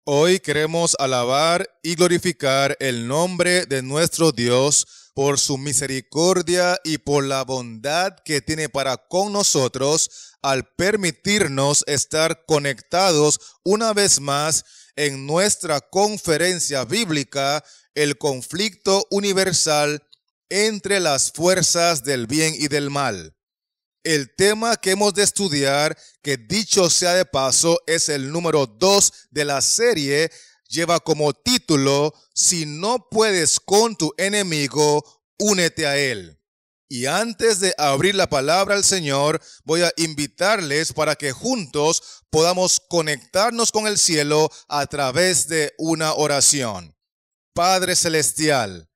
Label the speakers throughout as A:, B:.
A: Hoy queremos alabar y glorificar el nombre de nuestro Dios por su misericordia y por la bondad que tiene para con nosotros al permitirnos estar conectados una vez más en nuestra conferencia bíblica, el conflicto universal entre las fuerzas del bien y del mal. El tema que hemos de estudiar, que dicho sea de paso, es el número 2 de la serie. Lleva como título: Si no puedes con tu enemigo, únete a él. Y antes de abrir la palabra al Señor, voy a invitarles para que juntos podamos conectarnos con el cielo a través de una oración. Padre Celestial,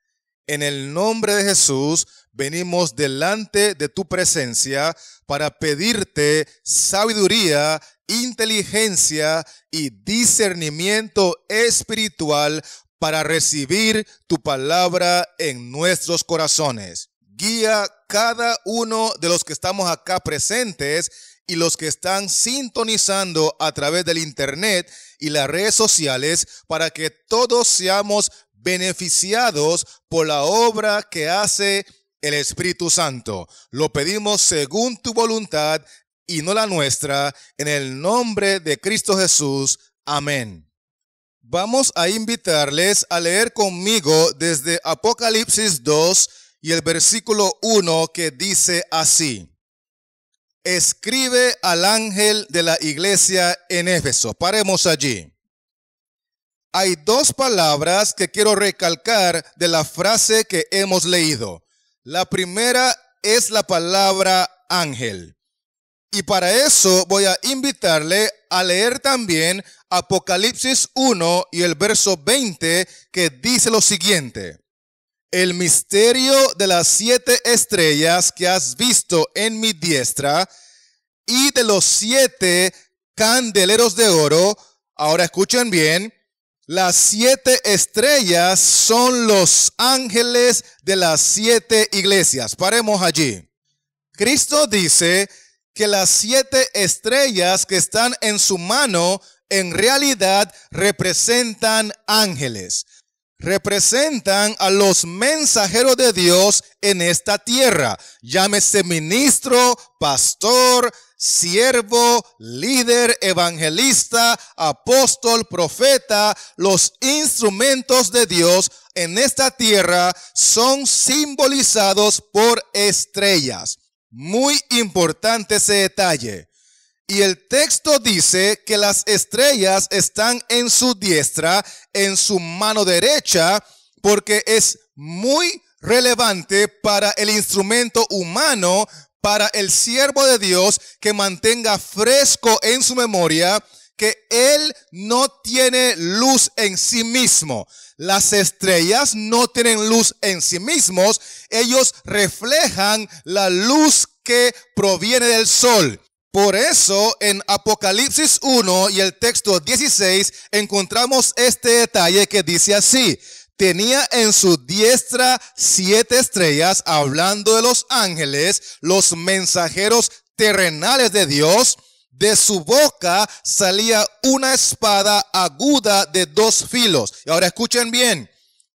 A: en el nombre de Jesús, venimos delante de tu presencia para pedirte sabiduría, inteligencia y discernimiento espiritual para recibir tu palabra en nuestros corazones. Guía cada uno de los que estamos acá presentes y los que están sintonizando a través del internet y las redes sociales para que todos seamos beneficiados por la obra que hace el Espíritu Santo. Lo pedimos según tu voluntad y no la nuestra, en el nombre de Cristo Jesús. Amén. Vamos a invitarles a leer conmigo desde Apocalipsis 2 y el versículo 1, que dice así: Escribe al ángel de la iglesia en Éfeso. Paremos allí. Hay dos palabras que quiero recalcar de la frase que hemos leído. La primera es la palabra ángel. Y para eso voy a invitarle a leer también Apocalipsis 1 y el verso 20, que dice lo siguiente: El misterio de las 7 estrellas que has visto en mi diestra y de los 7 candeleros de oro. Ahora escuchen bien. Las 7 estrellas son los ángeles de las 7 iglesias. Paremos allí. Cristo dice que las 7 estrellas que están en su mano en realidad representan ángeles. Representan a los mensajeros de Dios en esta tierra. Llámese ministro, pastor, siervo, líder, evangelista, apóstol, profeta. Los instrumentos de Dios en esta tierra son simbolizados por estrellas. Muy importante ese detalle. Y el texto dice que las estrellas están en su diestra, en su mano derecha, porque es muy relevante para el instrumento humano, para el siervo de Dios, que mantenga fresco en su memoria que él no tiene luz en sí mismo. Las estrellas no tienen luz en sí mismos. Ellos reflejan la luz que proviene del sol. Por eso en Apocalipsis 1 y el texto 16 encontramos este detalle que dice así: tenía en su diestra 7 estrellas, hablando de los ángeles, los mensajeros terrenales de Dios. De su boca salía una espada aguda de 2 filos. Y ahora escuchen bien.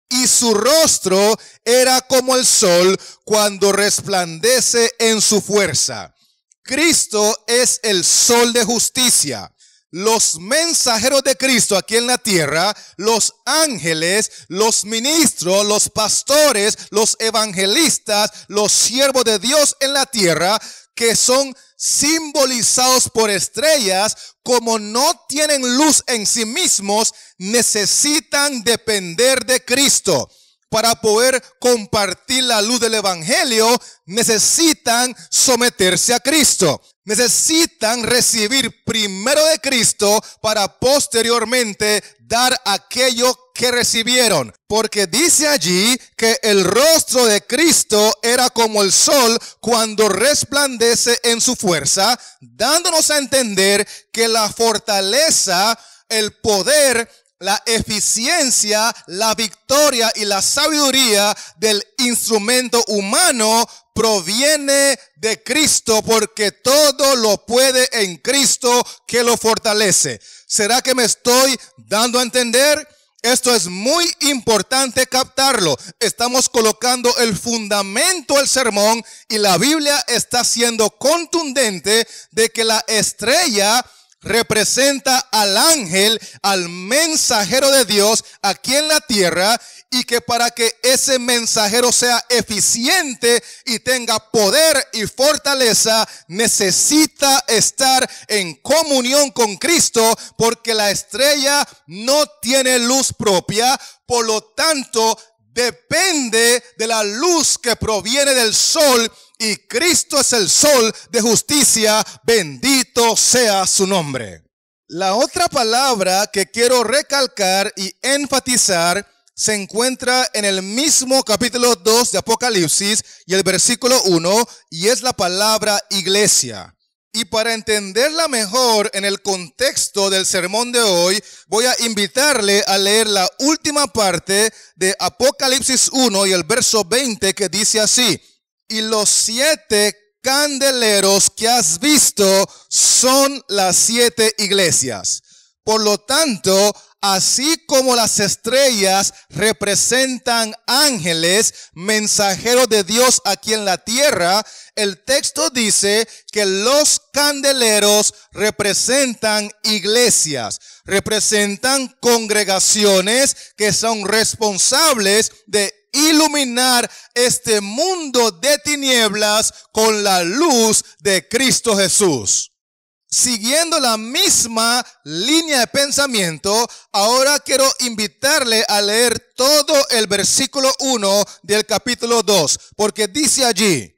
A: Y su rostro era como el sol cuando resplandece en su fuerza. Cristo es el sol de justicia. Los mensajeros de Cristo aquí en la tierra, los ángeles, los ministros, los pastores, los evangelistas, los siervos de Dios en la tierra, que son simbolizados por estrellas, como no tienen luz en sí mismos, necesitan depender de Cristo. Para poder compartir la luz del evangelio, necesitan someterse a Cristo. Necesitan recibir primero de Cristo para posteriormente dar aquello que recibieron. Porque dice allí que el rostro de Cristo era como el sol cuando resplandece en su fuerza, dándonos a entender que la fortaleza, el poder, la eficiencia, la victoria y la sabiduría del instrumento humano proviene de Cristo, porque todo lo puede en Cristo que lo fortalece. ¿Será que me estoy dando a entender? Esto es muy importante captarlo. Estamos colocando el fundamento del sermón y la Biblia está siendo contundente de que la estrella representa al ángel, al mensajero de Dios aquí en la tierra, y que para que ese mensajero sea eficiente y tenga poder y fortaleza, necesita estar en comunión con Cristo, porque la estrella no tiene luz propia, por lo tanto depende de la luz que proviene del sol, y Cristo es el sol de justicia. Bendito sea su nombre. La otra palabra que quiero recalcar y enfatizar se encuentra en el mismo capítulo 2 de Apocalipsis y el versículo 1, y es la palabra iglesia. Y para entenderla mejor en el contexto del sermón de hoy, voy a invitarle a leer la última parte de Apocalipsis 1 y el verso 20, que dice así: y los 7 candeleros que has visto son las 7 iglesias. Por lo tanto, así como las estrellas representan ángeles, mensajeros de Dios aquí en la tierra, el texto dice que los candeleros representan iglesias, representan congregaciones que son responsables de iluminar este mundo de tinieblas con la luz de Cristo Jesús. Siguiendo la misma línea de pensamiento, ahora quiero invitarle a leer todo el versículo 1 del capítulo 2, porque dice allí: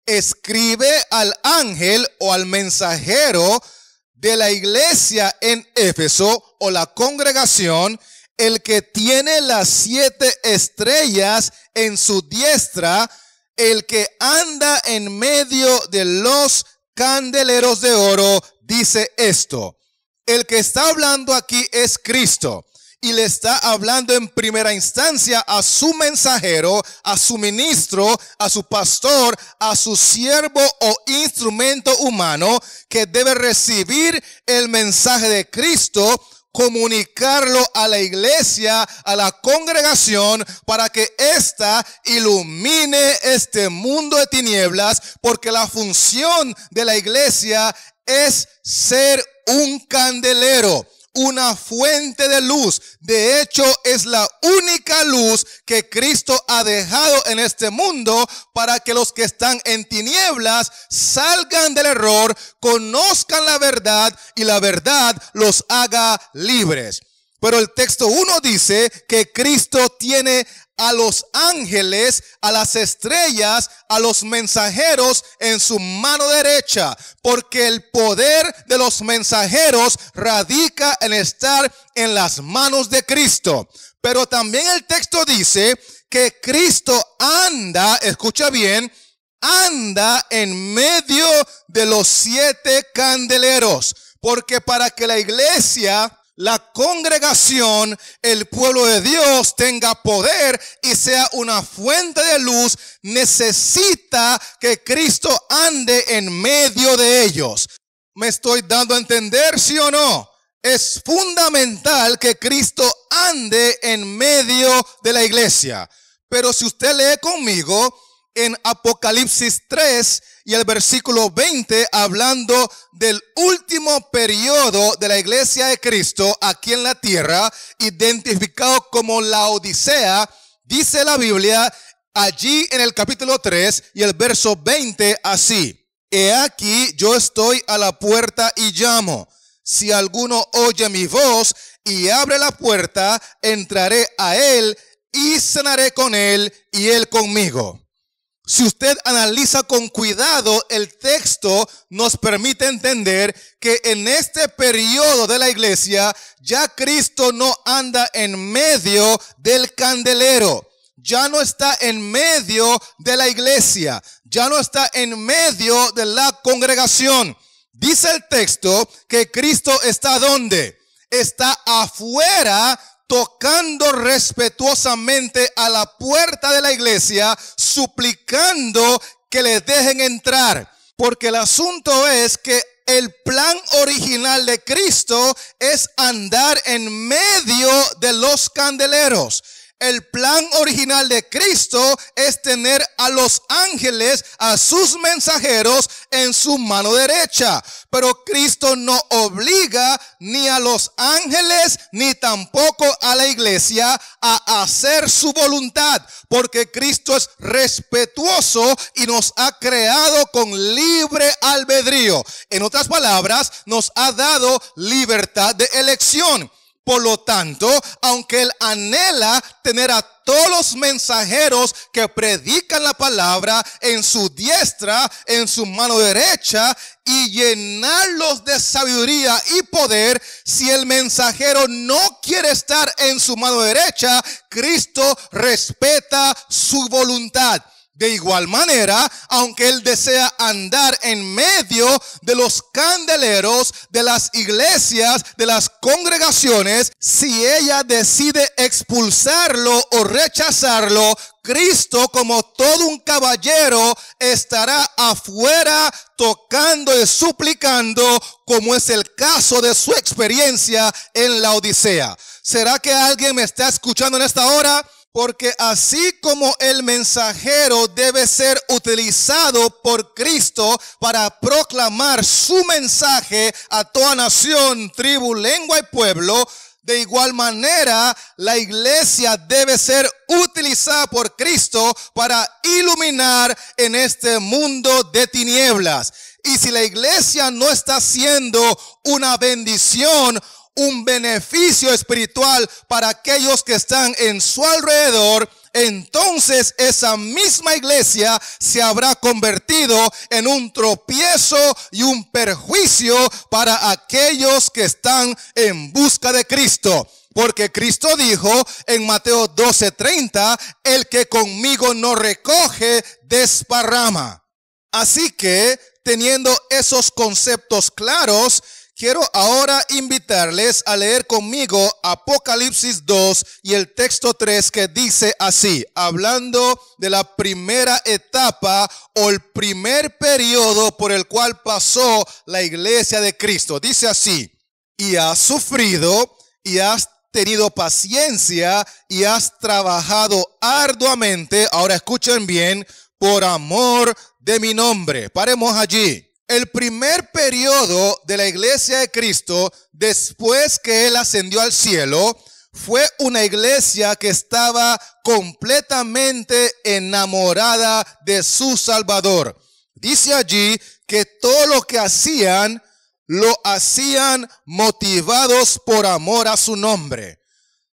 A: escribe al ángel o al mensajero de la iglesia en Éfeso, o la congregación, el que tiene las 7 estrellas en su diestra, el que anda en medio de los candeleros de oro, dice esto. El que está hablando aquí es Cristo, y le está hablando en primera instancia a su mensajero, a su ministro, a su pastor, a su siervo o instrumento humano, que debe recibir el mensaje de Cristo, comunicarlo a la iglesia, a la congregación, para que ésta ilumine este mundo de tinieblas, porque la función de la iglesia es ser un candelero, una fuente de luz. De hecho, es la única luz que Cristo ha dejado en este mundo, para que los que están en tinieblas salgan del error, conozcan la verdad y la verdad los haga libres. Pero el texto 1 dice que Cristo tiene a los ángeles, a las estrellas, a los mensajeros en su mano derecha, porque el poder de los mensajeros radica en estar en las manos de Cristo. Pero también el texto dice que Cristo anda, escucha bien, anda en medio de los 7 candeleros, porque para que la iglesia, la congregación, el pueblo de Dios tenga poder y sea una fuente de luz, necesita que Cristo ande en medio de ellos. ¿Me estoy dando a entender, sí o no? Es fundamental que Cristo ande en medio de la iglesia. Pero si usted lee conmigo en Apocalipsis 3 y el versículo 20, hablando del último periodo de la iglesia de Cristo aquí en la tierra, identificado como la Odisea, dice la Biblia allí en el capítulo 3 y el verso 20 así: he aquí, yo estoy a la puerta y llamo. Si alguno oye mi voz y abre la puerta, entraré a él y cenaré con él y él conmigo. Si usted analiza con cuidado, el texto nos permite entender que en este periodo de la iglesia ya Cristo no anda en medio del candelero, ya no está en medio de la iglesia, ya no está en medio de la congregación. Dice el texto que Cristo está ¿dónde? Está afuera, tocando respetuosamente a la puerta de la iglesia, suplicando que les dejen entrar. Porque el asunto es que El plan original de Cristo es andar en medio de los candeleros. El plan original de Cristo es tener a los ángeles, a sus mensajeros, en su mano derecha. Pero Cristo no obliga ni a los ángeles ni tampoco a la iglesia a hacer su voluntad, porque Cristo es respetuoso y nos ha creado con libre albedrío. En otras palabras, nos ha dado libertad de elección. Por lo tanto, aunque Él anhela tener a todos los mensajeros que predican la palabra en su diestra, en su mano derecha, y llenarlos de sabiduría y poder, si el mensajero no quiere estar en su mano derecha, Cristo respeta su voluntad. De igual manera, aunque Él desea andar en medio de los candeleros, de las iglesias, de las congregaciones, si ella decide expulsarlo o rechazarlo, Cristo, como todo un caballero, estará afuera tocando y suplicando, como es el caso de su experiencia en la Odisea. ¿Será que alguien me está escuchando en esta hora? Porque así como el mensajero debe ser utilizado por Cristo para proclamar su mensaje a toda nación, tribu, lengua y pueblo, de igual manera la iglesia debe ser utilizada por Cristo para iluminar en este mundo de tinieblas. Y si la iglesia no está siendo una bendición, un beneficio espiritual para aquellos que están en su alrededor, entonces esa misma iglesia se habrá convertido en un tropiezo y un perjuicio para aquellos que están en busca de Cristo. Porque Cristo dijo en Mateo 12:30, el que conmigo no recoge, desparrama. Así que, teniendo esos conceptos claros, quiero ahora invitarles a leer conmigo Apocalipsis 2 y el texto 3, que dice así, hablando de la primera etapa o el primer periodo por el cual pasó la iglesia de Cristo. Dice así: y has sufrido y has tenido paciencia y has trabajado arduamente, ahora escuchen bien, por amor de mi nombre. Paremos allí. El primer periodo de la iglesia de Cristo, después que Él ascendió al cielo, fue una iglesia que estaba completamente enamorada de su Salvador. Dice allí que todo lo que hacían, lo hacían motivados por amor a su nombre.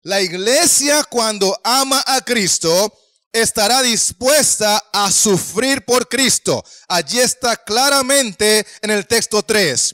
A: La iglesia, cuando ama a Cristo, estará dispuesta a sufrir por Cristo. Allí está claramente en el texto 3.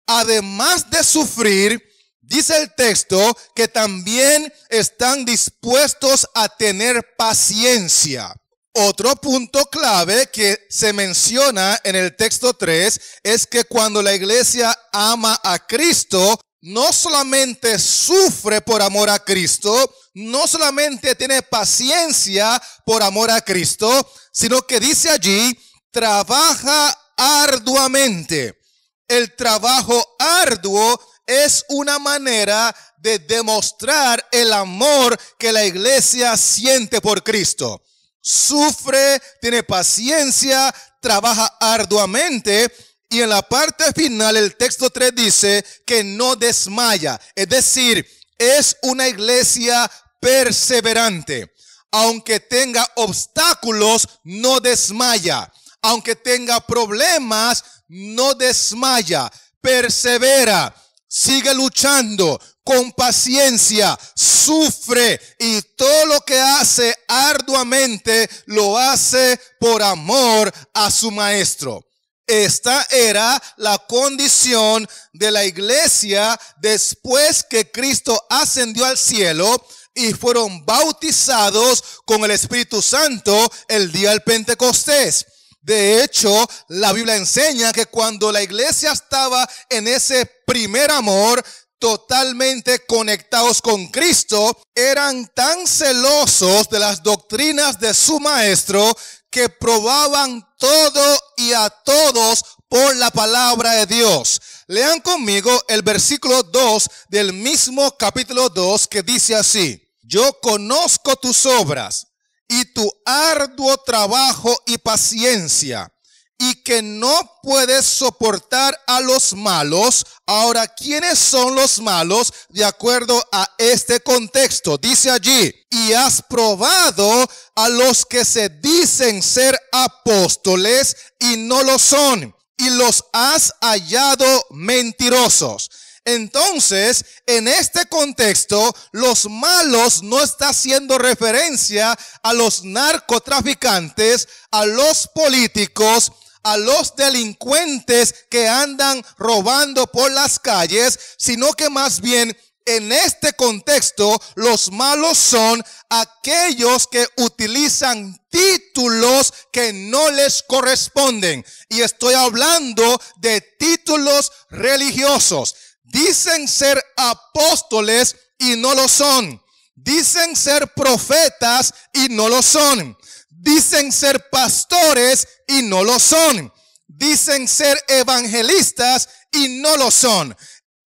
A: Además de sufrir, dice el texto que también están dispuestos a tener paciencia. Otro punto clave que se menciona en el texto 3 es que cuando la iglesia ama a Cristo, no solamente sufre por amor a Cristo, no solamente tiene paciencia por amor a Cristo, sino que dice allí, trabaja arduamente. El trabajo arduo es una manera de demostrar el amor que la iglesia siente por Cristo. Sufre, tiene paciencia, trabaja arduamente. Y en la parte final el texto 3 dice que no desmaya. Es decir, es una iglesia perseverante. Aunque tenga obstáculos, no desmaya. Aunque tenga problemas, no desmaya. Persevera, sigue luchando con paciencia, sufre, y todo lo que hace arduamente lo hace por amor a su maestro. Esta era la condición de la iglesia después que Cristo ascendió al cielo y fueron bautizados con el Espíritu Santo el día del Pentecostés. De hecho, la Biblia enseña que cuando la iglesia estaba en ese primer amor, totalmente conectados con Cristo, eran tan celosos de las doctrinas de su maestro que probaban todo y a todos por la palabra de Dios. Lean conmigo el versículo 2 del mismo capítulo 2 que dice así: yo conozco tus obras y tu arduo trabajo y paciencia, y que no puedes soportar a los malos. Ahora, ¿quiénes son los malos de acuerdo a este contexto? Dice allí: y has probado a los que se dicen ser apóstoles y no lo son, y los has hallado mentirosos. Entonces, en este contexto, los malos no está haciendo referencia a los narcotraficantes, a los políticos, a los delincuentes que andan robando por las calles, sino que más bien en este contexto los malos son aquellos que utilizan títulos que no les corresponden. Y estoy hablando de títulos religiosos. Dicen ser apóstoles y no lo son. Dicen ser profetas y no lo son. Dicen ser pastores y no lo son. Dicen ser evangelistas y no lo son.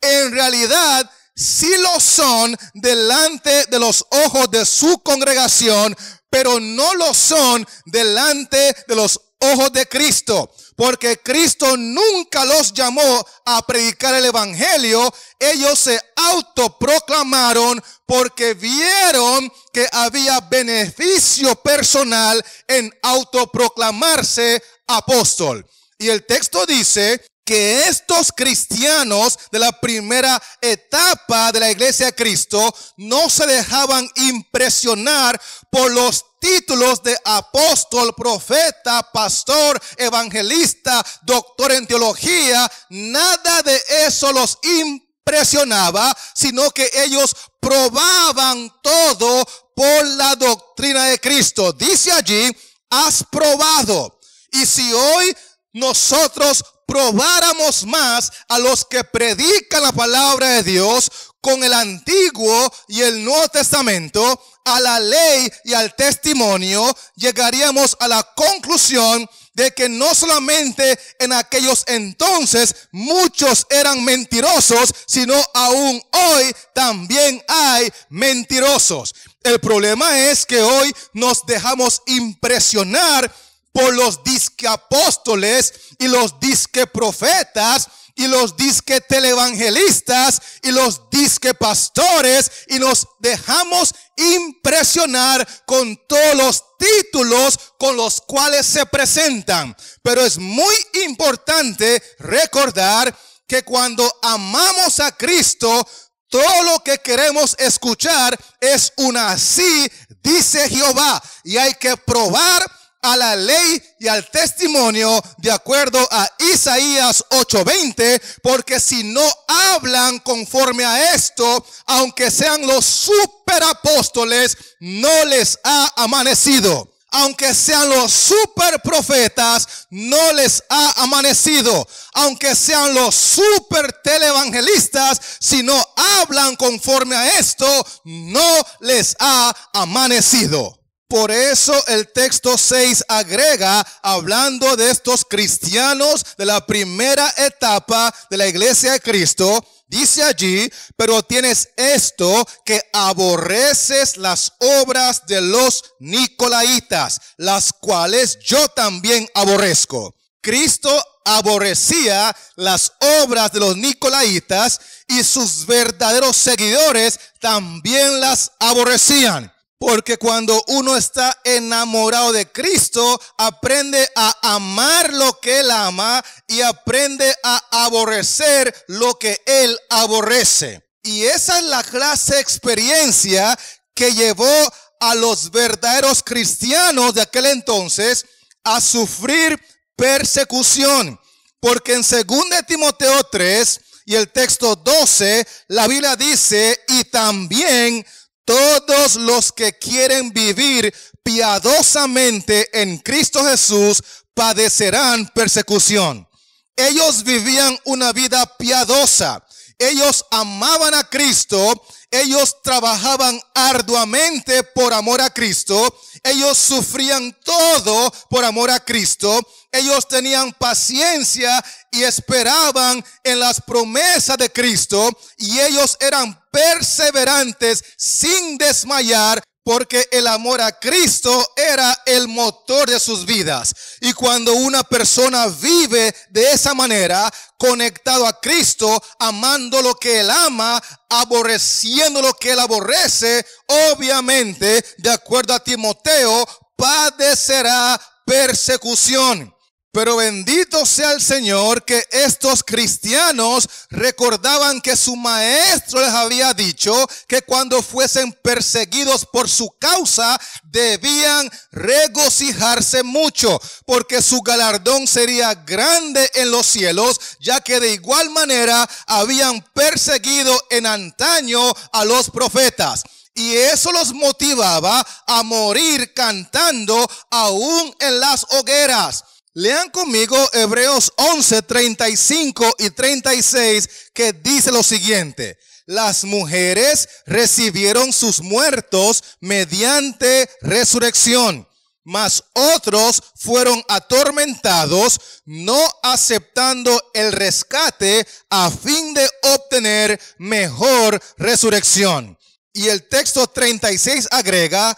A: En realidad, sí lo son delante de los ojos de su congregación, pero no lo son delante de los ojos de Cristo. Porque Cristo nunca los llamó a predicar el evangelio. Ellos se autoproclamaron porque vieron que había beneficio personal en autoproclamarse apóstol. Y el texto dice que estos cristianos de la primera etapa de la iglesia de Cristo no se dejaban impresionar por los títulos de apóstol, profeta, pastor, evangelista, doctor en teología. Nada de eso los impresionaba, sino que ellos probaban todo por la doctrina de Cristo. Dice allí: has probado. Y si hoy nosotros probáramos más a los que predican la palabra de Dios con el Antiguo y el Nuevo Testamento, a la ley y al testimonio, llegaríamos a la conclusión de que no solamente en aquellos entonces muchos eran mentirosos, sino aún hoy también hay mentirosos. El problema es que hoy nos dejamos impresionar por los disque apóstoles y los disque profetas y los disque televangelistas y los disque pastores, y nos dejamos impresionar con todos los títulos con los cuales se presentan. Pero es muy importante recordar que cuando amamos a Cristo, todo lo que queremos escuchar es un así dice Jehová, y hay que probar a la ley y al testimonio de acuerdo a Isaías 8:20, porque si no hablan conforme a esto, aunque sean los superapóstoles, no les ha amanecido. Aunque sean los super profetas, no les ha amanecido. Aunque sean los super televangelistas, si no hablan conforme a esto, no les ha amanecido. Por eso el texto 6 agrega, hablando de estos cristianos de la primera etapa de la iglesia de Cristo, dice allí: pero tienes esto, que aborreces las obras de los nicolaitas, las cuales yo también aborrezco. Cristo aborrecía las obras de los nicolaitas y sus verdaderos seguidores también las aborrecían. Porque cuando uno está enamorado de Cristo, aprende a amar lo que Él ama y aprende a aborrecer lo que Él aborrece. Y esa es la clase de experiencia que llevó a los verdaderos cristianos de aquel entonces a sufrir persecución. Porque en 2 Timoteo 3 y el texto 12, la Biblia dice: y también todos los que quieren vivir piadosamente en Cristo Jesús padecerán persecución. Ellos vivían una vida piadosa Ellos amaban a Cristo, ellos trabajaban arduamente por amor a Cristo, ellos sufrían todo por amor a Cristo, ellos tenían paciencia y esperaban en las promesas de Cristo, y ellos eran perseverantes sin desmayar, porque el amor a Cristo era el motor de sus vidas. Y cuando una persona vive de esa manera, conectado a Cristo, amando lo que Él ama, aborreciendo lo que Él aborrece, obviamente, de acuerdo a Timoteo, padecerá persecución. Pero bendito sea el Señor que estos cristianos recordaban que su maestro les había dicho que cuando fuesen perseguidos por su causa debían regocijarse mucho, porque su galardón sería grande en los cielos, ya que de igual manera habían perseguido en antaño a los profetas. Y eso los motivaba a morir cantando aún en las hogueras. Lean conmigo Hebreos 11, 35 y 36, que dice lo siguiente: las mujeres recibieron sus muertos mediante resurrección, mas otros fueron atormentados, no aceptando el rescate a fin de obtener mejor resurrección. Y el texto 36 agrega: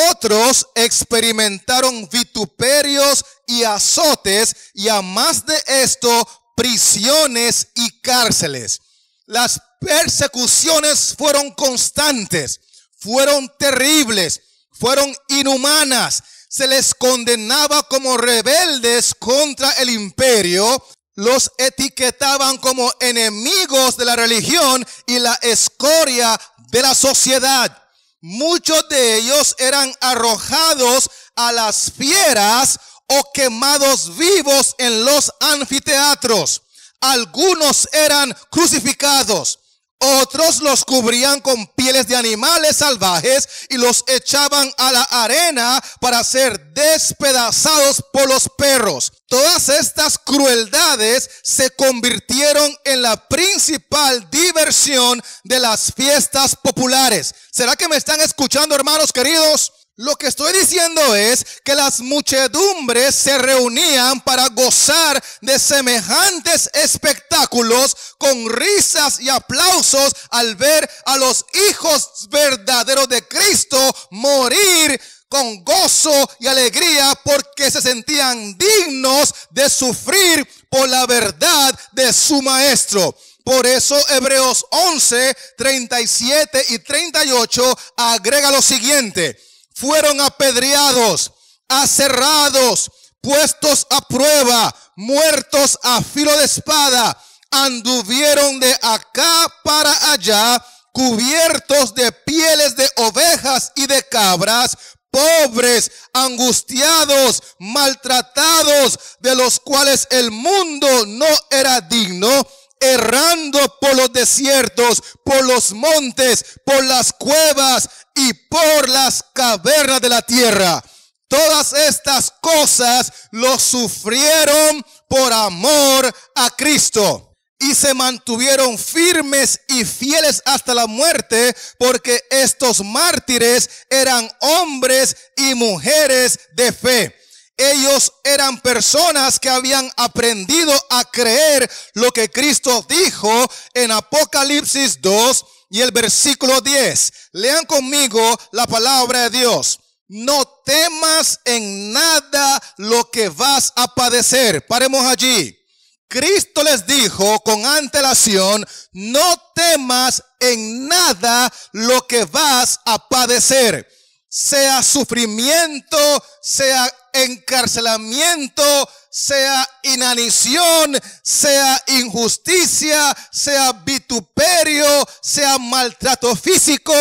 A: otros experimentaron vituperios y azotes, y a más de esto, prisiones y cárceles. Las persecuciones fueron constantes, fueron terribles, fueron inhumanas. Se les condenaba como rebeldes contra el imperio, los etiquetaban como enemigos de la religión y la escoria de la sociedad. Muchos de ellos eran arrojados a las fieras o quemados vivos en los anfiteatros. Algunos eran crucificados, otros los cubrían con pieles de animales salvajes y los echaban a la arena para ser despedazados por los perros. Todas estas crueldades se convirtieron en la principal diversión de las fiestas populares. ¿Será que me están escuchando, hermanos queridos? Lo que estoy diciendo es que las muchedumbres se reunían para gozar de semejantes espectáculos con risas y aplausos al ver a los hijos verdaderos de Cristo morir con gozo y alegría, porque se sentían dignos de sufrir por la verdad de su maestro. Por eso Hebreos 11, 37 y 38 agrega lo siguiente: fueron apedreados, aserrados, puestos a prueba, muertos a filo de espada, anduvieron de acá para allá, cubiertos de pieles de ovejas y de cabras, pobres, angustiados, maltratados, de los cuales el mundo no era digno, errando por los desiertos, por los montes, por las cuevas y por las cavernas de la tierra. Todas estas cosas los sufrieron por amor a Cristo, y se mantuvieron firmes y fieles hasta la muerte, porque estos mártires eran hombres y mujeres de fe. Ellos eran personas que habían aprendido a creer lo que Cristo dijo en Apocalipsis 2 y el versículo 10. Lean conmigo la palabra de Dios. No temas en nada lo que vas a padecer. Paremos allí. Cristo les dijo con antelación: no temas en nada lo que vas a padecer. Sea sufrimiento, sea encarcelamiento, sea inanición, sea injusticia, sea vituperio, sea maltrato físico,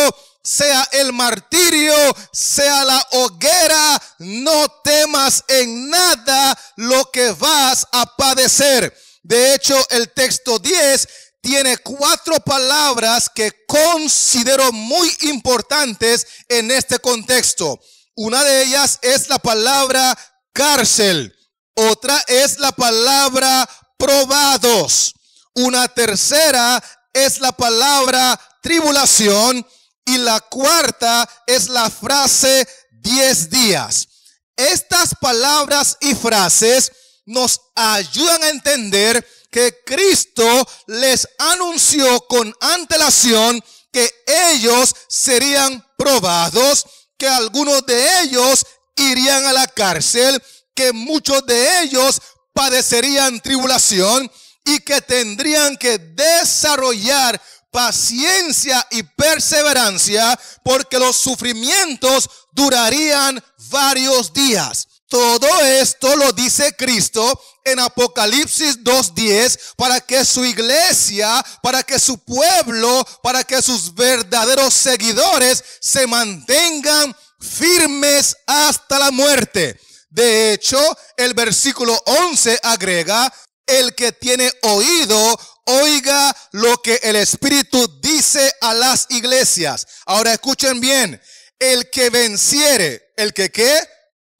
A: sea el martirio, sea la hoguera, no temas en nada lo que vas a padecer. De hecho, el texto 10 tiene 4 palabras que considero muy importantes en este contexto. Una de ellas es la palabra cárcel. Otra es la palabra probados. Una tercera es la palabra tribulación y la cuarta es la frase 10 días. Estas palabras y frases nos ayudan a entender que Cristo les anunció con antelación que ellos serían probados, que algunos de ellos irían a la cárcel, que muchos de ellos padecerían tribulación y que tendrían que desarrollar paciencia y perseverancia porque los sufrimientos durarían varios días. Todo esto lo dice Cristo en Apocalipsis 2:10 para que su iglesia, para que su pueblo, para que sus verdaderos seguidores se mantengan firmes hasta la muerte. De hecho, el versículo 11 agrega: el que tiene oído, oiga lo que el Espíritu dice a las iglesias. Ahora escuchen bien, el que venciere, ¿el que qué?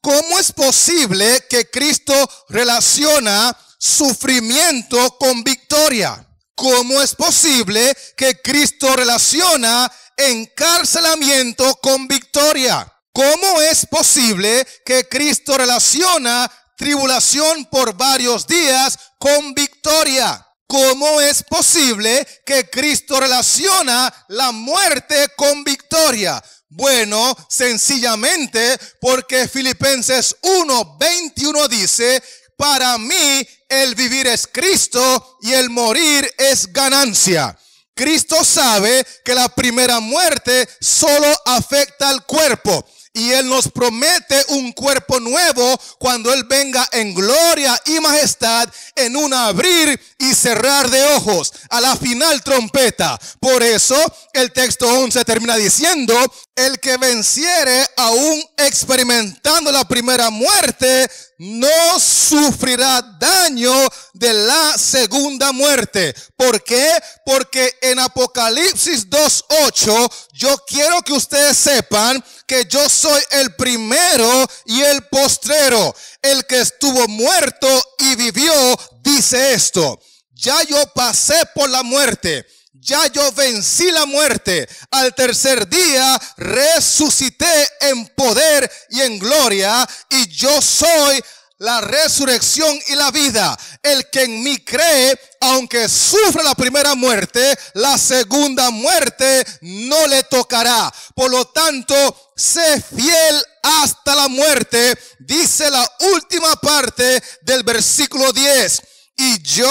A: ¿Cómo es posible que Cristo relaciona sufrimiento con victoria? ¿Cómo es posible que Cristo relaciona encarcelamiento con victoria? ¿Cómo es posible que Cristo relaciona tribulación por varios días con victoria? ¿Cómo es posible que Cristo relaciona la muerte con victoria? Bueno, sencillamente porque Filipenses 1:21 dice: para mí el vivir es Cristo y el morir es ganancia. Cristo sabe que la primera muerte solo afecta al cuerpo. Y Él nos promete un cuerpo nuevo cuando Él venga en gloria y majestad, en un abrir y cerrar de ojos, a la final trompeta. Por eso el texto 11 termina diciendo: el que venciere aún experimentando la primera muerte, no sufrirá daño de la segunda muerte. ¿Por qué? Porque en Apocalipsis 2:8 yo quiero que ustedes sepan que yo soy el primero y el postrero. El que estuvo muerto y vivió dice esto: ya yo pasé por la muerte, ya yo vencí la muerte. Al tercer día resucité en poder y en gloria, y yo soy la resurrección y la vida. El que en mí cree, aunque sufra la primera muerte, la segunda muerte no le tocará. Por lo tanto, sé fiel hasta la muerte, dice la última parte del versículo 10, y yo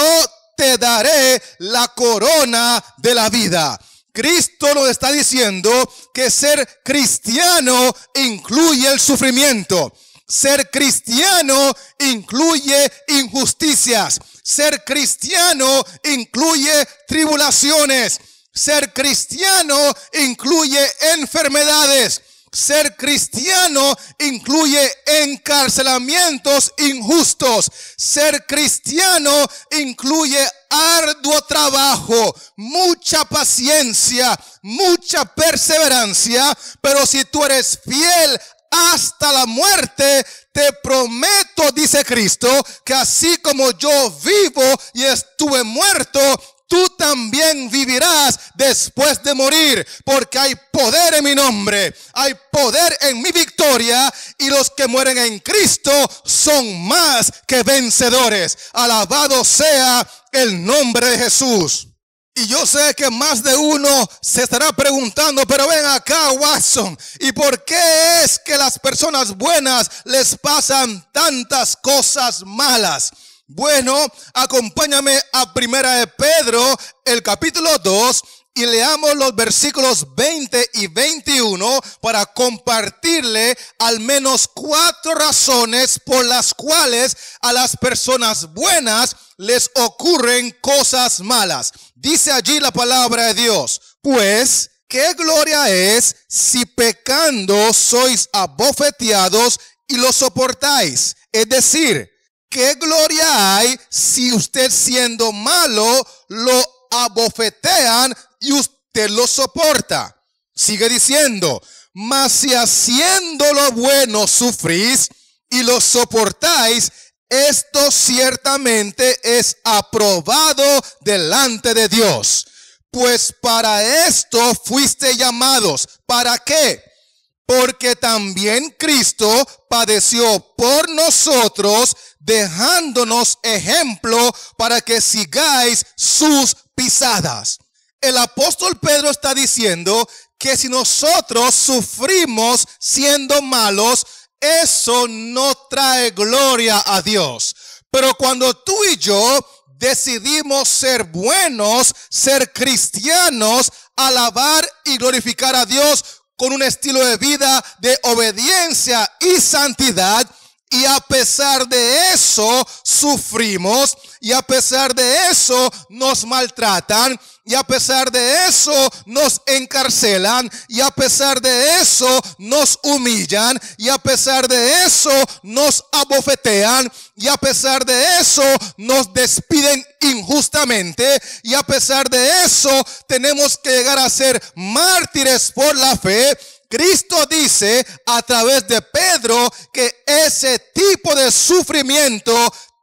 A: te daré la corona de la vida. Cristo nos está diciendo que ser cristiano incluye el sufrimiento. Ser cristiano incluye injusticias. Ser cristiano incluye tribulaciones. Ser cristiano incluye enfermedades. Ser cristiano incluye encarcelamientos injustos. Ser cristiano incluye arduo trabajo, mucha paciencia, mucha perseverancia. Pero si tú eres fiel hasta la muerte, te prometo, dice Cristo, que así como yo vivo y estuve muerto, tú también vivirás después de morir, porque hay poder en mi nombre, hay poder en mi victoria, y los que mueren en Cristo son más que vencedores. Alabado sea el nombre de Jesús. Y yo sé que más de uno se estará preguntando: pero ven acá, Watson, ¿y por qué es que las personas buenas les pasan tantas cosas malas? Bueno, acompáñame a Primera de Pedro, el capítulo 2, y leamos los versículos 20 y 21 para compartirle al menos 4 razones por las cuales a las personas buenas les ocurren cosas malas. Dice allí la palabra de Dios: pues, ¿qué gloria es si pecando sois abofeteados y lo soportáis? Es decir, ¿qué gloria hay si usted siendo malo lo abofetean y usted lo soporta? Sigue diciendo: mas si haciendo lo bueno sufrís y lo soportáis, esto ciertamente es aprobado delante de Dios. Pues para esto fuiste llamados. ¿Para qué? Porque también Cristo padeció por nosotros, dejándonos ejemplo para que sigáis sus pisadas. El apóstol Pedro está diciendo que si nosotros sufrimos siendo malos, eso no trae gloria a Dios. Pero cuando tú y yo decidimos ser buenos, ser cristianos, alabar y glorificar a Dios con un estilo de vida de obediencia y santidad, y a pesar de eso sufrimos, y a pesar de eso nos maltratan, y a pesar de eso nos encarcelan, y a pesar de eso nos humillan, y a pesar de eso nos abofetean, y a pesar de eso nos despiden injustamente, y a pesar de eso tenemos que llegar a ser mártires por la fe. Cristo dice a través de Pedro que ese tipo de sufrimiento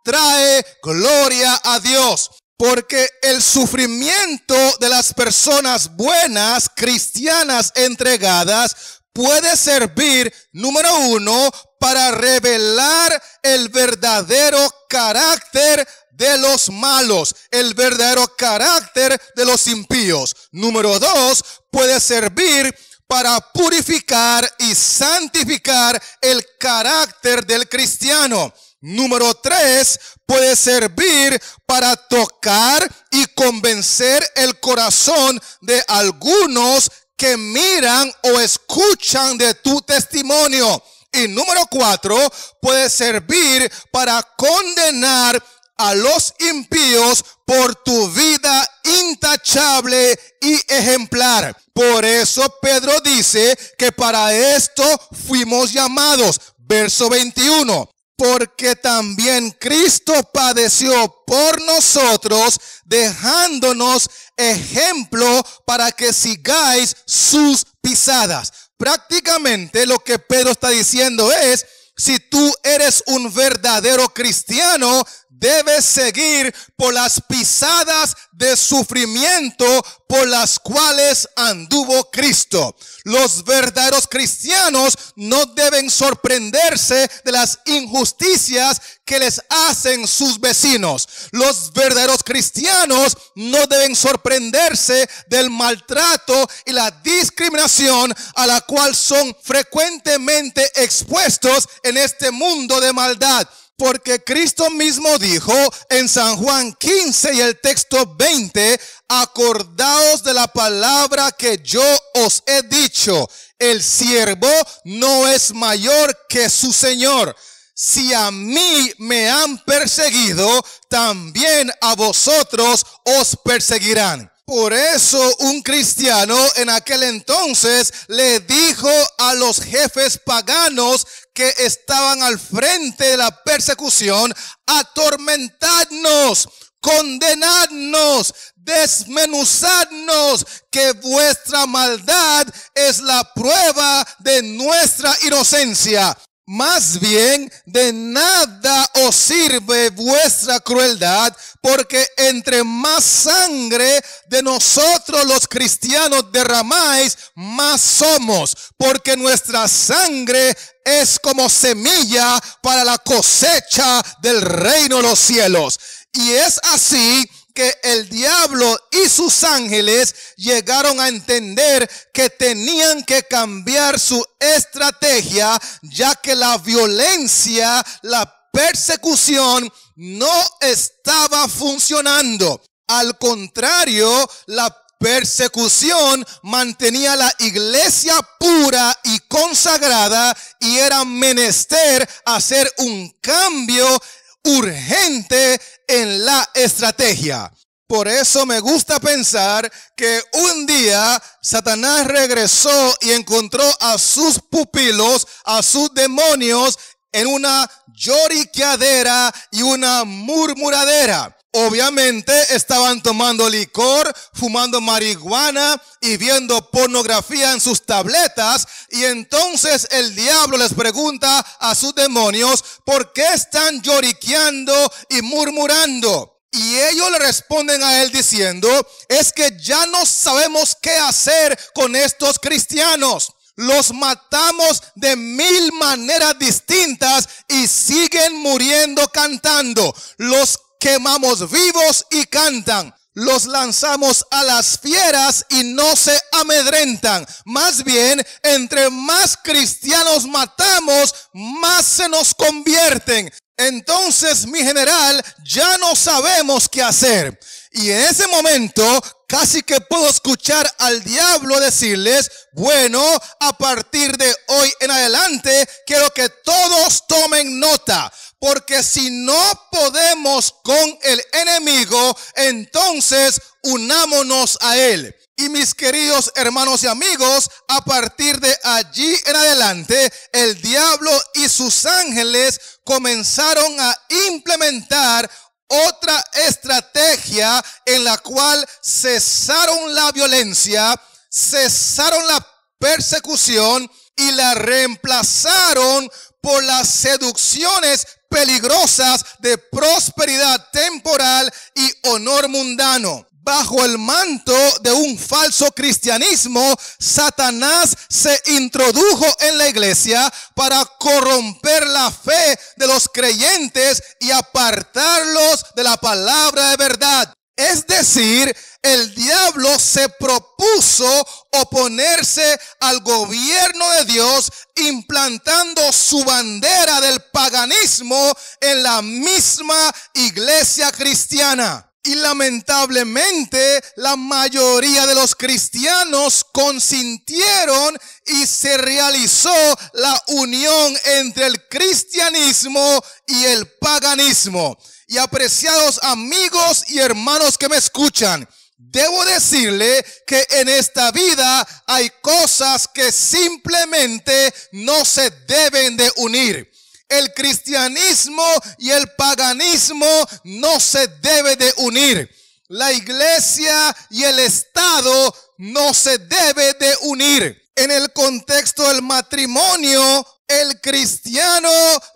A: trae gloria a Dios. Porque el sufrimiento de las personas buenas, cristianas, entregadas, puede servir, número uno, para revelar el verdadero carácter de los malos, el verdadero carácter de los impíos. Número dos, puede servir para purificar y santificar el carácter del cristiano. Número tres, puede servir para tocar y convencer el corazón de algunos que miran o escuchan de tu testimonio. Y número cuatro, puede servir para condenar a los impíos por tu vida intachable y ejemplar. Por eso Pedro dice que para esto fuimos llamados. Verso 21. Porque también Cristo padeció por nosotros, dejándonos ejemplo para que sigáis sus pisadas. Prácticamente lo que Pedro está diciendo es: si tú eres un verdadero cristiano, debes seguir por las pisadas de sufrimiento por las cuales anduvo Cristo. Los verdaderos cristianos no deben sorprenderse de las injusticias que les hacen sus vecinos. Los verdaderos cristianos no deben sorprenderse del maltrato y la discriminación a la cual son frecuentemente expuestos en este mundo de maldad. Porque Cristo mismo dijo en San Juan 15 y el texto 20, acordaos de la palabra que yo os he dicho, el siervo no es mayor que su Señor. Si a mí me han perseguido, también a vosotros os perseguirán. Por eso un cristiano en aquel entonces le dijo a los jefes paganos que estaban al frente de la persecución: atormentadnos, condenadnos, desmenuzadnos, que vuestra maldad es la prueba de nuestra inocencia. Más bien, de nada os sirve vuestra crueldad, porque entre más sangre de nosotros los cristianos derramáis, más somos, porque nuestra sangre es como semilla para la cosecha del reino de los cielos. Y es así que el diablo y sus ángeles llegaron a entender que tenían que cambiar su estrategia, ya que la violencia, la persecución no estaba funcionando. Al contrario, la persecución mantenía la iglesia pura y consagrada, y era menester hacer un cambio urgente en la estrategia. Por eso me gusta pensar que un día Satanás regresó y encontró a sus pupilos, a sus demonios, en una lloriqueadera y una murmuradera. Obviamente estaban tomando licor, fumando marihuana y viendo pornografía en sus tabletas. Y entonces el diablo les pregunta a sus demonios: ¿por qué están lloriqueando y murmurando? Y ellos le responden a él diciendo, es que ya no sabemos qué hacer con estos cristianos. Los matamos de 1000 maneras distintas y siguen muriendo cantando. Los quemamos vivos y cantan. Los lanzamos a las fieras y no se amedrentan. Más bien, entre más cristianos matamos, más se nos convierten. Entonces, mi general, ya no sabemos qué hacer. Y en ese momento, casi que puedo escuchar al diablo decirles, bueno, a partir de hoy en adelante, quiero que todos tomen nota. Porque si no podemos con el enemigo, entonces unámonos a él. Y mis queridos hermanos y amigos, a partir de allí en adelante, el diablo y sus ángeles comenzaron a implementar otra estrategia en la cual cesaron la violencia, cesaron la persecución y la reemplazaron por las seducciones peligrosas de prosperidad temporal y honor mundano. Bajo el manto de un falso cristianismo, Satanás se introdujo en la iglesia para corromper la fe de los creyentes y apartarlos de la palabra de verdad. Es decir, el diablo se propuso oponerse al gobierno de Dios, implantando su bandera del paganismo en la misma iglesia cristiana. Y lamentablemente la mayoría de los cristianos consintieron y se realizó la unión entre el cristianismo y el paganismo. Y apreciados amigos y hermanos que me escuchan, debo decirle que en esta vida hay cosas que simplemente no se deben de unir. El cristianismo y el paganismo no se debe de unir. La iglesia y el Estado no se debe de unir. En el contexto del matrimonio, el cristiano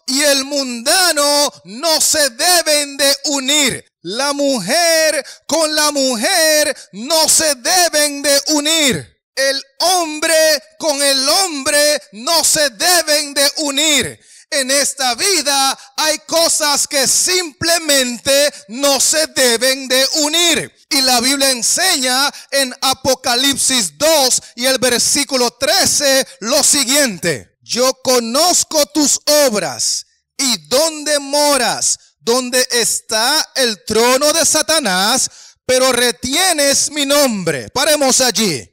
A: y el mundano no se deben de unir. La mujer con la mujer no se deben de unir. El hombre con el hombre no se deben de unir. En esta vida hay cosas que simplemente no se deben de unir. Y la Biblia enseña en Apocalipsis 2 y el versículo 13 lo siguiente. Yo conozco tus obras y dónde moras, donde está el trono de Satanás, pero retienes mi nombre. Paremos allí.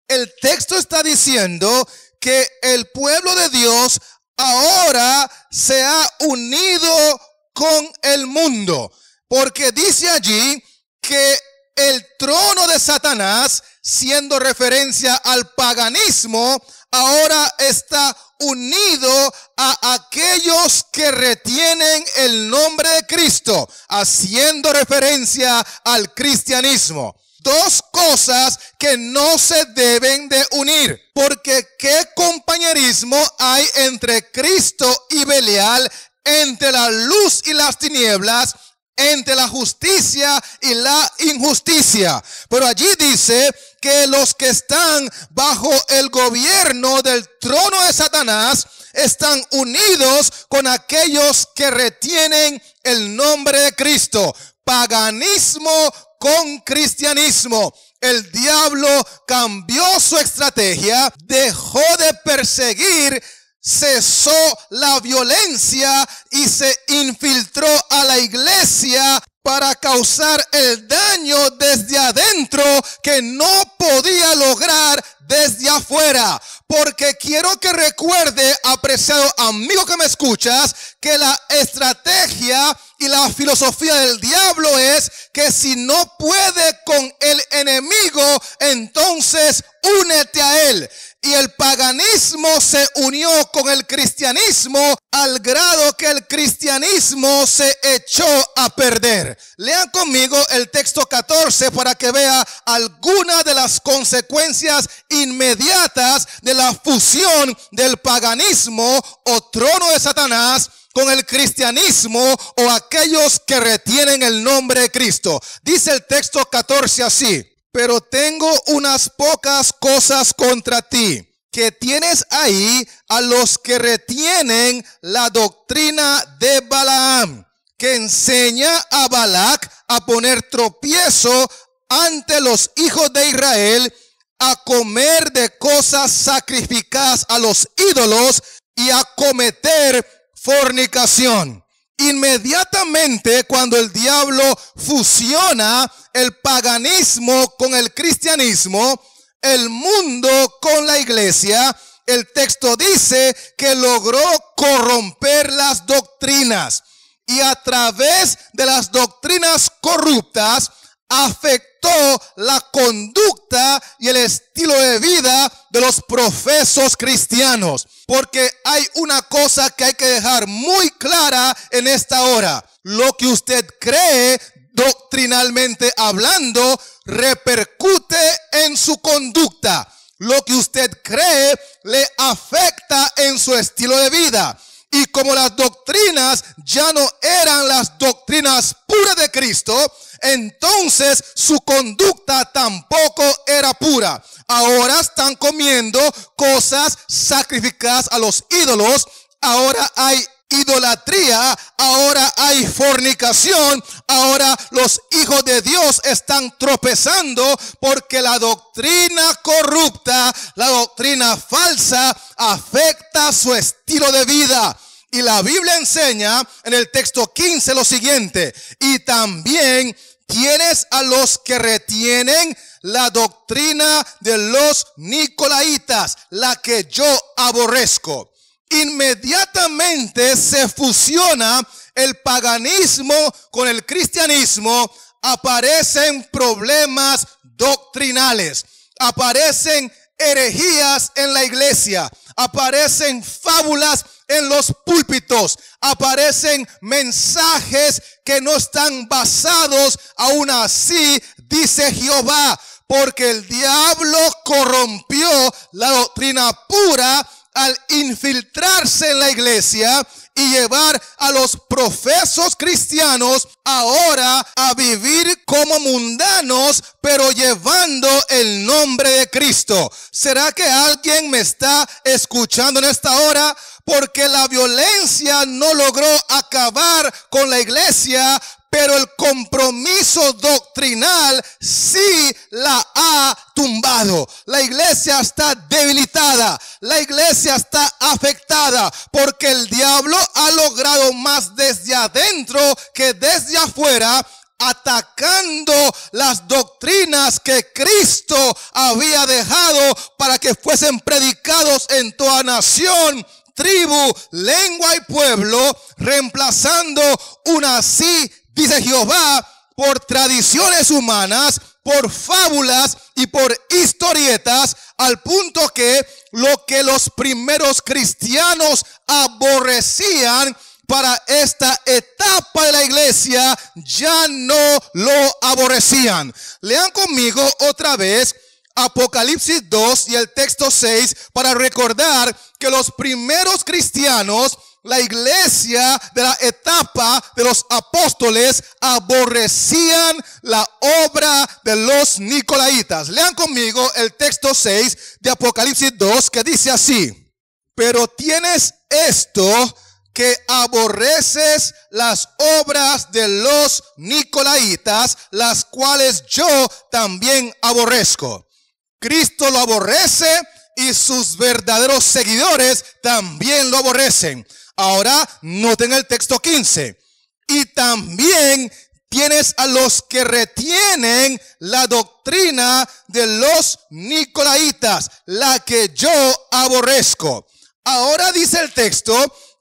A: El texto está diciendo que el pueblo de Dios ahora se ha unido con el mundo, porque dice allí que el trono de Satanás, siendo referencia al paganismo, ahora está unido a aquellos que retienen el nombre de Cristo, haciendo referencia al cristianismo. Dos cosas que no se deben de unir, porque ¿qué compañerismo hay entre Cristo y Belial, entre la luz y las tinieblas, entre la justicia y la injusticia? Pero allí dice que los que están bajo el gobierno del trono de Satanás están unidos con aquellos que retienen el nombre de Cristo. Paganismo con cristianismo. El diablo cambió su estrategia, dejó de perseguir, cesó la violencia y se infiltró a la iglesia para causar el daño desde adentro que no podía lograr desde afuera. Porque quiero que recuerde, apreciado amigo que me escuchas, que la estrategia y la filosofía del diablo es que si no puede con el enemigo, entonces únete a él. Y el paganismo se unió con el cristianismo al grado que el cristianismo se echó a perder. Lean conmigo el texto 14 para que vea algunas de las consecuencias inmediatas de la fusión del paganismo o trono de Satanás con el cristianismo o aquellos que retienen el nombre de Cristo. Dice el texto 14 así: pero tengo unas pocas cosas contra ti, que tienes ahí a los que retienen la doctrina de Balaam, que enseña a Balac a poner tropiezo ante los hijos de Israel, a comer de cosas sacrificadas a los ídolos y a cometer fornicación. Inmediatamente cuando el diablo fusiona el paganismo con el cristianismo, el mundo con la iglesia, el texto dice que logró corromper las doctrinas, y a través de las doctrinas corruptas afectó la conducta y el estilo de vida de los profesos cristianos. Porque hay una cosa que hay que dejar muy clara en esta hora: lo que usted cree doctrinalmente hablando repercute en su conducta. Lo que usted cree le afecta en su estilo de vida. Y como las doctrinas ya no eran las doctrinas puras de Cristo, entonces su conducta tampoco era pura. Ahora están comiendo cosas sacrificadas a los ídolos. Ahora hay idolatría, ahora hay fornicación, ahora los hijos de Dios están tropezando porque la doctrina corrupta, la doctrina falsa afecta su estilo de vida. Y la Biblia enseña en el texto 15 lo siguiente: y también tienes a los que retienen la doctrina de los nicolaitas, la que yo aborrezco. Inmediatamente se fusiona el paganismo con el cristianismo, aparecen problemas doctrinales, aparecen herejías en la iglesia, aparecen fábulas en los púlpitos, aparecen mensajes que no están basados. Aún así, dice Jehová, porque el diablo corrompió la doctrina pura al infiltrarse en la iglesia y llevar a los profesos cristianos ahora a vivir como mundanos, pero llevando el nombre de Cristo. ¿Será que alguien me está escuchando en esta hora? Porque la violencia no logró acabar con la iglesia, pero el compromiso doctrinal sí la ha tumbado. La iglesia está debilitada, la iglesia está afectada, porque el diablo ha logrado más desde adentro que desde afuera, atacando las doctrinas que Cristo había dejado para que fuesen predicados en toda nación, tribu, lengua y pueblo, reemplazando una así, dice Jehová, por tradiciones humanas, por fábulas y por historietas, al punto que lo que los primeros cristianos aborrecían para esta etapa de la iglesia, ya no lo aborrecían. Lean conmigo otra vez Apocalipsis 2 y el texto 6 para recordar que los primeros cristianos, la iglesia de la etapa de los apóstoles, aborrecían la obra de los nicolaitas. Lean conmigo el texto 6 de Apocalipsis 2, que dice así: pero tienes esto, que aborreces las obras de los nicolaitas, las cuales yo también aborrezco. Cristo lo aborrece y sus verdaderos seguidores también lo aborrecen. Ahora noten el texto 15. Y también tienes a los que retienen la doctrina de los nicolaitas, la que yo aborrezco. Ahora dice el texto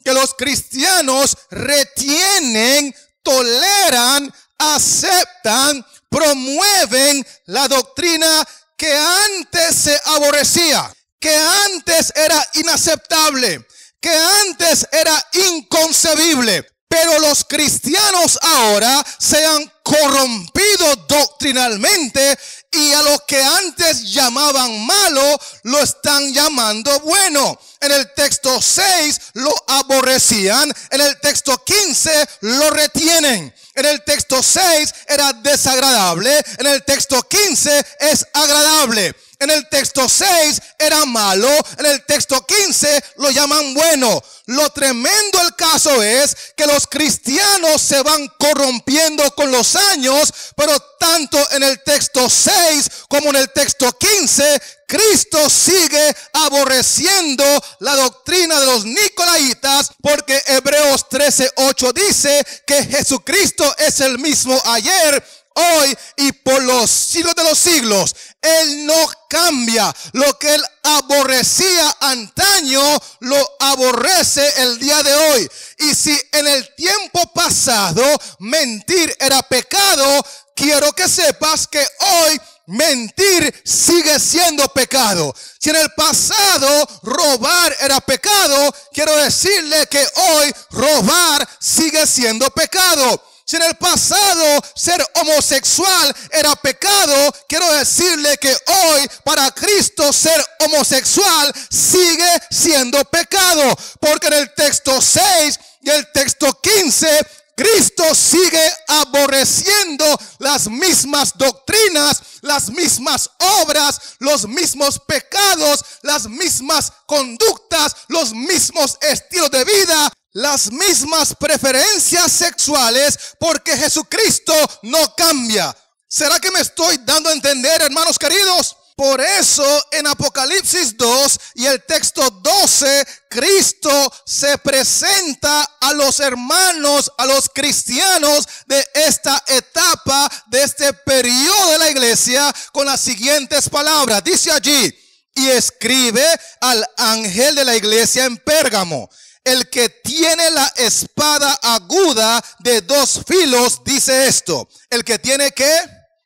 A: que los cristianos retienen, toleran, aceptan, promueven la doctrina que antes se aborrecía, que antes era inaceptable, que antes era inconcebible. Pero los cristianos ahora se han
B: corrompido doctrinalmente, y a lo que antes llamaban malo lo están llamando bueno. En el texto 6 lo aborrecían, en el texto 15 lo retienen. En el texto 6 era desagradable, en el texto 15 es agradable. En el texto 6 era malo, en el texto 15 lo llaman bueno. Lo tremendo del caso es que los cristianos se van corrompiendo con los años, pero tanto en el texto 6 como en el texto 15, Cristo sigue aborreciendo la doctrina de los nicolaitas, porque Hebreos 13:8 dice que Jesucristo es el mismo ayer, hoy y por los siglos de los siglos. Él no cambia. Lo que él aborrecía antaño, lo aborrece el día de hoy. Y si en el tiempo pasado mentir era pecado, quiero que sepas que hoy mentir sigue siendo pecado. Si en el pasado robar era pecado, quiero decirle que hoy robar sigue siendo pecado. Si en el pasado ser homosexual era pecado, quiero decirle que hoy para Cristo ser homosexual sigue siendo pecado. Porque en el texto 6 y el texto 15, Cristo sigue aborreciendo las mismas doctrinas, las mismas obras, los mismos pecados, las mismas conductas, los mismos estilos de vida, las mismas preferencias sexuales, porque Jesucristo no cambia. ¿Será que me estoy dando a entender, hermanos queridos? Por eso en Apocalipsis 2 y el texto 12, Cristo se presenta a los hermanos, a los cristianos de esta etapa, de este periodo de la iglesia, con las siguientes palabras. Dice allí: y escribe al ángel de la iglesia en Pérgamo, el que tiene la espada aguda de 2 filos, dice esto. El que tiene, ¿qué?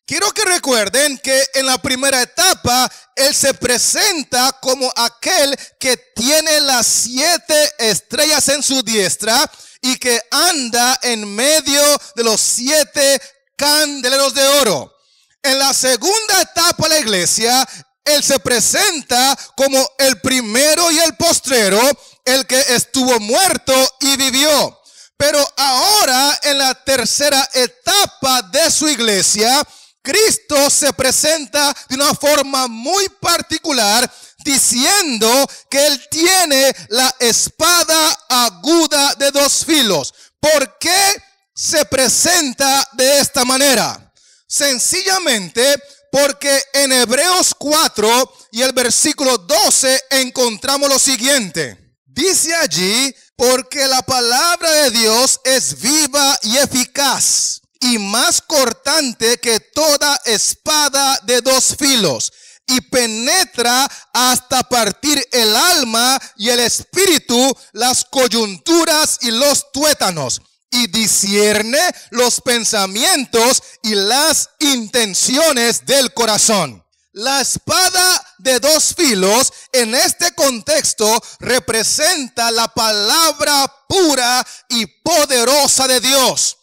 B: Quiero que recuerden que en la primera etapa él se presenta como aquel que tiene las 7 estrellas en su diestra y que anda en medio de los 7 candeleros de oro. En la segunda etapa de la iglesia, él se presenta como el primero y el postrero, el que estuvo muerto y vivió. Pero ahora en la tercera etapa de su iglesia, Cristo se presenta de una forma muy particular, diciendo que él tiene la espada aguda de 2 filos. ¿Por qué se presenta de esta manera? Sencillamente porque en Hebreos 4 y el versículo 12 encontramos lo siguiente. Dice allí: porque la palabra de Dios es viva y eficaz, y más cortante que toda espada de 2 filos, y penetra hasta partir el alma y el espíritu, las coyunturas y los tuétanos, y discierne los pensamientos y las intenciones del corazón. La espada de 2 filos en este contexto representa la palabra pura y poderosa de Dios.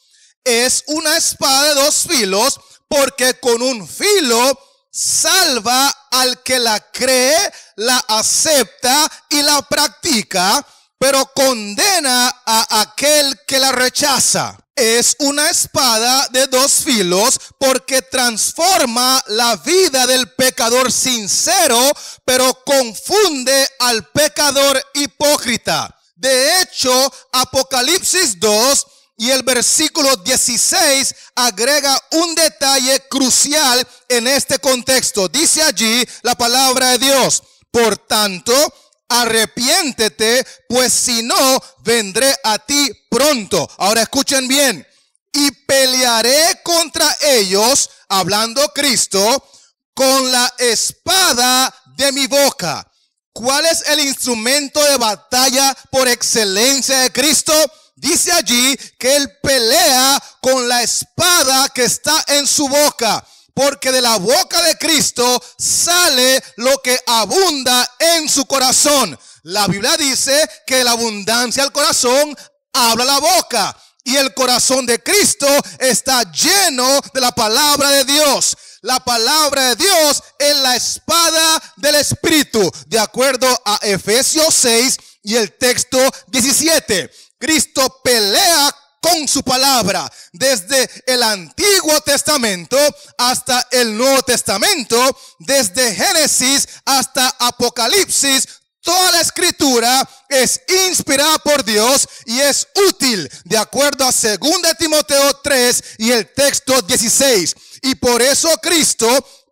B: Es una espada de 2 filos porque con un filo salva al que la cree, la acepta y la practica, pero condena a aquel que la rechaza. Es una espada de 2 filos porque transforma la vida del pecador sincero, pero confunde al pecador hipócrita. De hecho, Apocalipsis 2 y el versículo 16 agrega un detalle crucial en este contexto. Dice allí la palabra de Dios: por tanto, arrepiéntete, pues si no, vendré a ti pronto. Ahora escuchen bien. Y pelearé contra ellos, hablando Cristo, con la espada de mi boca. ¿Cuál es el instrumento de batalla por excelencia de Cristo? Dice allí que él pelea con la espada que está en su boca, porque de la boca de Cristo sale lo que abunda en su corazón. La Biblia dice que la abundancia del corazón habla la boca. Y el corazón de Cristo está lleno de la palabra de Dios. La palabra de Dios es la espada del Espíritu, de acuerdo a Efesios 6 y el texto 17. Cristo pelea con su palabra desde el Antiguo Testamento hasta el Nuevo Testamento, desde Génesis hasta Apocalipsis. Toda la escritura es inspirada por Dios y es útil, de acuerdo a 2 Timoteo 3 y el texto 16. Y por eso Cristo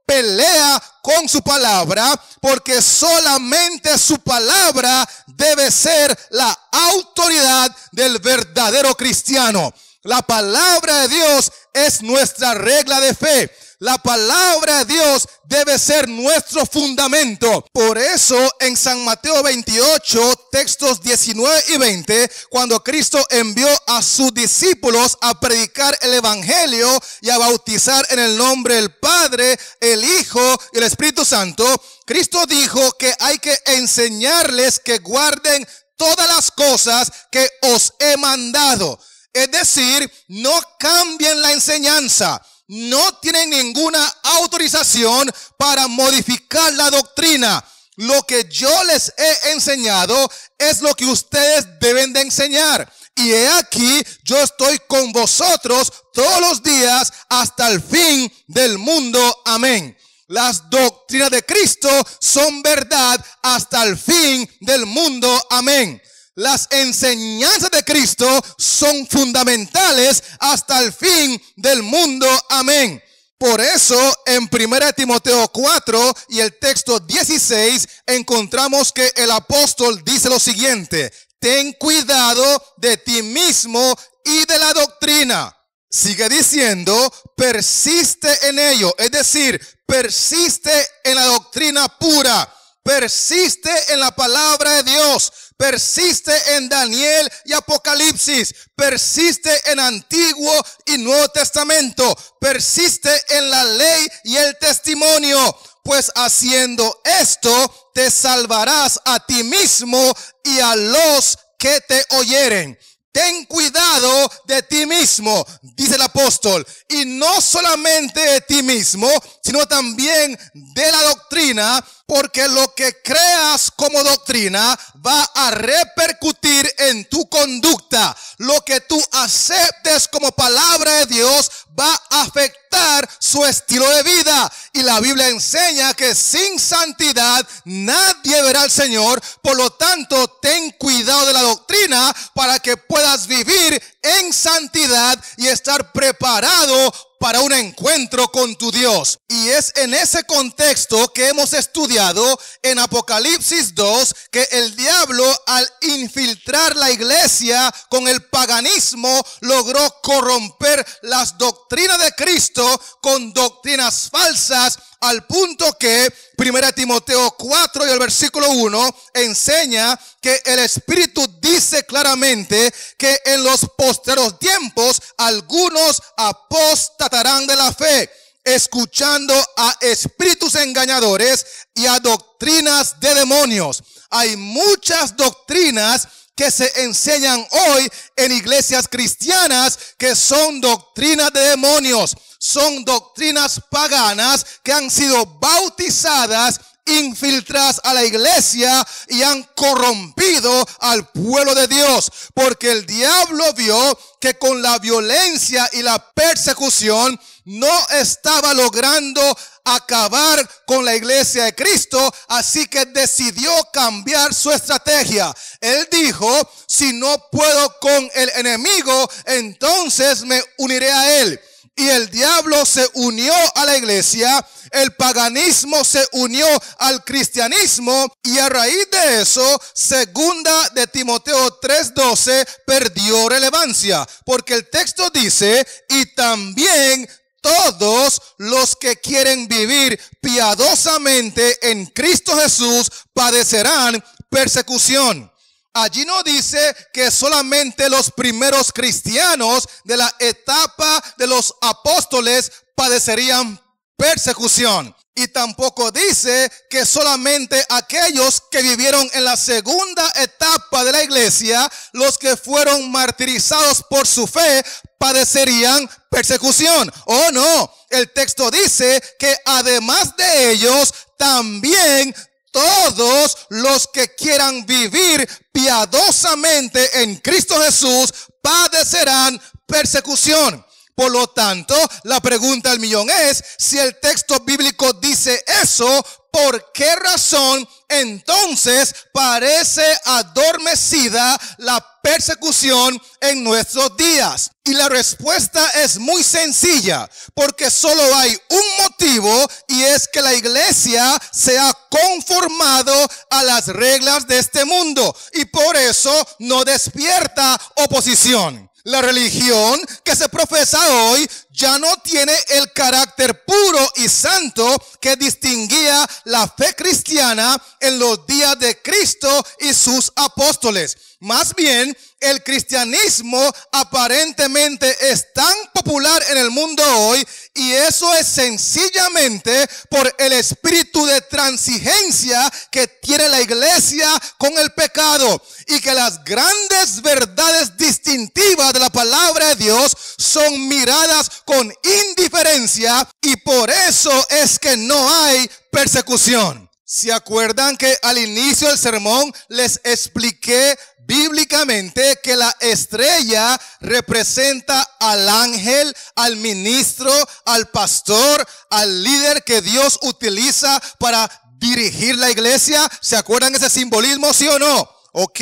B: pelea con su palabra, porque solamente su palabra debe ser la autoridad del verdadero cristiano. La palabra de Dios es nuestra regla de fe. La palabra de Dios debe ser nuestro fundamento. Por eso en San Mateo 28, textos 19 y 20, cuando Cristo envió a sus discípulos a predicar el evangelio y a bautizar en el nombre del Padre, el Hijo y el Espíritu Santo, Cristo dijo que hay que enseñarles que guarden todas las cosas que os he mandado. Es decir, no cambien la enseñanza. No tienen ninguna autorización para modificar la doctrina. Lo que yo les he enseñado es lo que ustedes deben de enseñar. Y he aquí, yo estoy con vosotros todos los días hasta el fin del mundo. Amén. Las doctrinas de Cristo son verdad hasta el fin del mundo. Amén. Las enseñanzas de Cristo son fundamentales hasta el fin del mundo. Amén. Por eso en 1 Timoteo 4 y el texto 16 encontramos que el apóstol dice lo siguiente: ten cuidado de ti mismo y de la doctrina. Sigue diciendo, persiste en ello, es decir, persiste en la doctrina pura. Persiste en la palabra de Dios. Persiste en Daniel y Apocalipsis. Persiste en Antiguo y Nuevo Testamento. Persiste en la ley y el testimonio. Pues haciendo esto, te salvarás a ti mismo y a los que te oyeren. Ten cuidado de ti mismo, dice el apóstol, y no solamente de ti mismo, sino también de la doctrina, porque lo que creas como doctrina va a repercutir en tu conducta. Lo que tú aceptes como palabra de Dios va a afectar su estilo de vida. Y la Biblia enseña que sin santidad nadie verá al Señor. Por lo tanto, ten cuidado de la doctrina para que puedas vivir en santidad y estar preparado para un encuentro con tu Dios. Y es en ese contexto que hemos estudiado en Apocalipsis 2 que el diablo, al infiltrar la iglesia con el paganismo, logró corromper las doctrinas de Cristo con doctrinas falsas, al punto que 1 Timoteo 4 y el versículo 1 enseña que el Espíritu dice claramente que en los postreros tiempos algunos apostatarán de la fe, escuchando a espíritus engañadores y a doctrinas de demonios. Hay muchas doctrinas que se enseñan hoy en iglesias cristianas que son doctrinas de demonios. Son doctrinas paganas que han sido bautizadas, infiltradas a la iglesia y han corrompido al pueblo de Dios. Porque el diablo vio que con la violencia y la persecución no estaba logrando acabar con la iglesia de Cristo, así que decidió cambiar su estrategia. Él dijo, si no puedo con el enemigo, entonces me uniré a él. Y el diablo se unió a la iglesia, el paganismo se unió al cristianismo, y a raíz de eso, 2 de Timoteo 3:12 perdió relevancia, porque el texto dice, y también todos los que quieren vivir piadosamente en Cristo Jesús padecerán persecución. Allí no dice que solamente los primeros cristianos de la etapa de los apóstoles padecerían persecución. Y tampoco dice que solamente aquellos que vivieron en la segunda etapa de la iglesia, los que fueron martirizados por su fe, padecerían persecución. Oh no, el texto dice que además de ellos, también todos los que quieran vivir piadosamente en Cristo Jesús padecerán persecución. Por lo tanto, la pregunta del millón es, si el texto bíblico dice eso, ¿por qué razón entonces parece adormecida la persecución en nuestros días? Y la respuesta es muy sencilla, porque solo hay un motivo, y es que la iglesia se ha conformado a las reglas de este mundo, y por eso no despierta oposición. La religión que se profesa hoy ya no tiene el carácter puro y santo que distinguía la fe cristiana en los días de Cristo y sus apóstoles. Más bien, el cristianismo aparentemente es tan popular en el mundo hoy, y eso es sencillamente por el espíritu de transigencia que tiene la iglesia con el pecado, y que las grandes verdades distintivas de la palabra de Dios son miradas con indiferencia, y por eso es que no hay persecución. ¿Se acuerdan que al inicio del sermón les expliqué bíblicamente que la estrella representa al ángel, al ministro, al pastor, al líder que Dios utiliza para dirigir la iglesia? ¿Se acuerdan ese simbolismo, sí o no? Ok,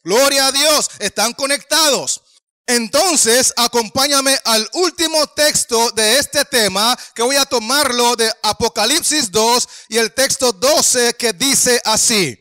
B: gloria a Dios, están conectados. Entonces, acompáñame al último texto de este tema, que voy a tomarlo de Apocalipsis 2 y el texto 12, que dice así: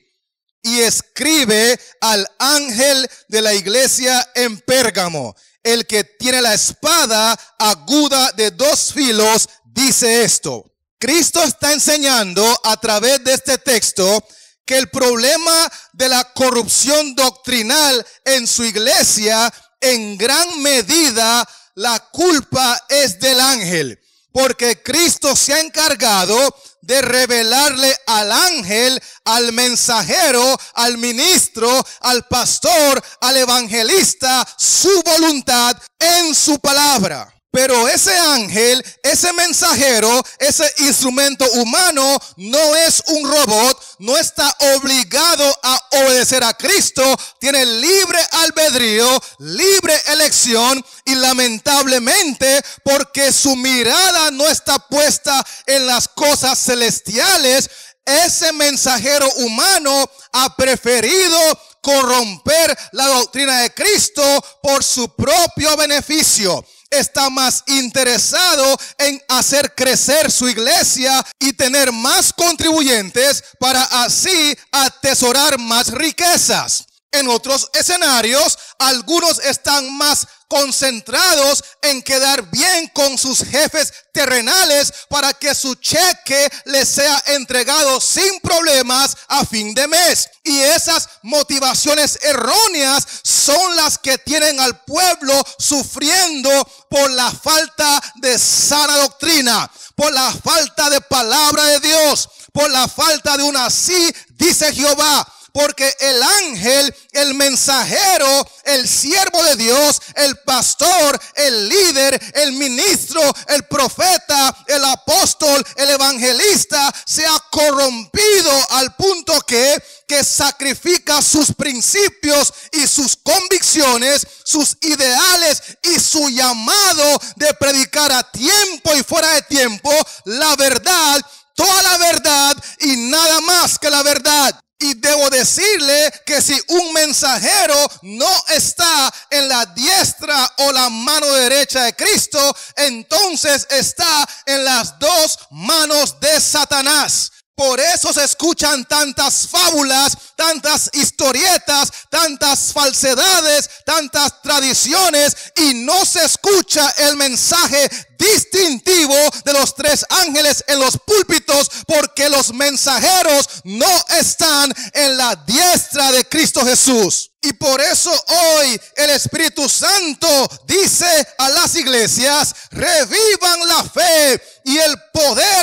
B: y escribe al ángel de la iglesia en Pérgamo, el que tiene la espada aguda de 2 filos, dice esto. Cristo está enseñando a través de este texto que el problema de la corrupción doctrinal en su iglesia, en gran medida la culpa es del ángel, porque Cristo se ha encargado de revelarle al ángel, al mensajero, al ministro, al pastor, al evangelista, su voluntad en su palabra. Pero ese ángel, ese mensajero, ese instrumento humano no es un robot, no está obligado a obedecer a Cristo, tiene libre albedrío, libre elección, y lamentablemente, porque su mirada no está puesta en las cosas celestiales, ese mensajero humano ha preferido corromper la doctrina de Cristo por su propio beneficio. Está más interesado en hacer crecer su iglesia y tener más contribuyentes para así atesorar más riquezas. En otros escenarios, algunos están más concentrados en quedar bien con sus jefes terrenales para que su cheque les sea entregado sin problemas a fin de mes. Y esas motivaciones erróneas son las que tienen al pueblo sufriendo por la falta de sana doctrina, por la falta de palabra de Dios, por la falta de un así dice Jehová. Porque el ángel, el mensajero, el siervo de Dios, el pastor, el líder, el ministro, el profeta, el apóstol, el evangelista, se ha corrompido al punto que sacrifica sus principios y sus convicciones, sus ideales y su llamado de predicar a tiempo y fuera de tiempo la verdad, toda la verdad y nada más que la verdad. Y debo decirle que si un mensajero no está en la diestra o la mano derecha de Cristo, entonces está en las 2 manos de Satanás. Por eso se escuchan tantas fábulas, tantas historietas, tantas falsedades, tantas tradiciones, y no se escucha el mensaje distintivo de los 3 ángeles en los púlpitos, porque los mensajeros no están en la diestra de Cristo Jesús. Y por eso hoy el Espíritu Santo dice a las iglesias: revivan la fe y el poder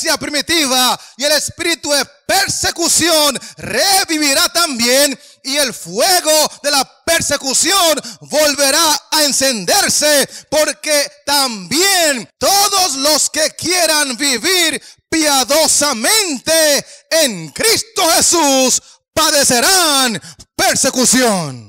B: iglesia primitiva, y el espíritu de persecución revivirá también, y el fuego de la persecución volverá a encenderse, porque también todos los que quieran vivir piadosamente en Cristo Jesús padecerán persecución.